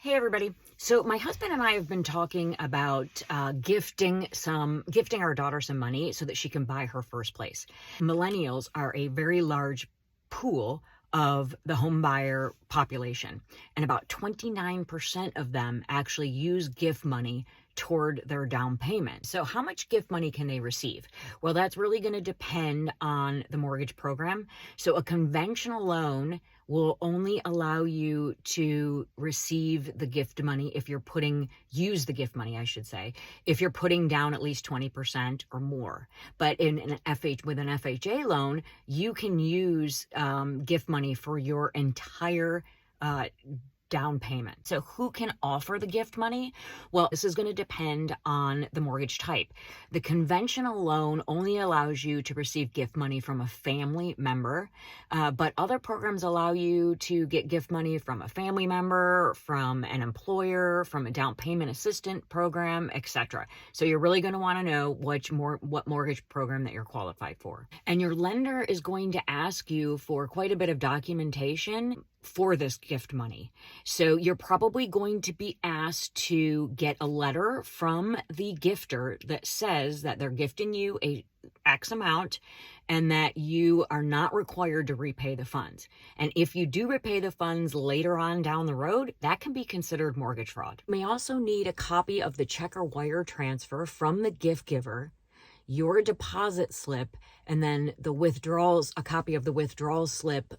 Hey everybody. So my husband and I have been talking about gifting our daughter some money so that she can buy her first place. Millennials are a very large pool of the home buyer population, and about 29% of them actually use gift money toward their down payment. So how much gift money can they receive? Well, that's really going to depend on the mortgage program. So a conventional loan will only allow you to receive the gift money if you're use the gift money, I should say, if you're putting down at least 20% or more. But with an FHA loan, you can use gift money for your entire down payment. So who can offer the gift money? Well, this is going to depend on the mortgage type. The conventional loan only allows you to receive gift money from a family member, but other programs allow you to get gift money from a family member, from an employer, from a down payment assistant program, etc. So you're really going to want to know what mortgage program that you're qualified for. And your lender is going to ask you for quite a bit of documentation for this gift money. So you're probably going to be asked to get a letter from the gifter that says that they're gifting you a X amount and that you are not required to repay the funds. And if you do repay the funds later on down the road, that can be considered mortgage fraud. You may also need a copy of the check or wire transfer from the gift giver, your deposit slip, and then a copy of the withdrawal slip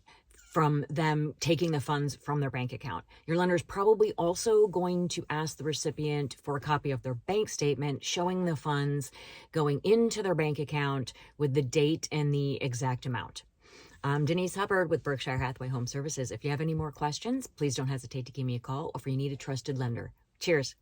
from them taking the funds from their bank account. Your lender is probably also going to ask the recipient for a copy of their bank statement showing the funds going into their bank account with the date and the exact amount. I'm Denise Hubbard with Berkshire Hathaway Home Services. If you have any more questions, please don't hesitate to give me a call, or if you need a trusted lender. Cheers.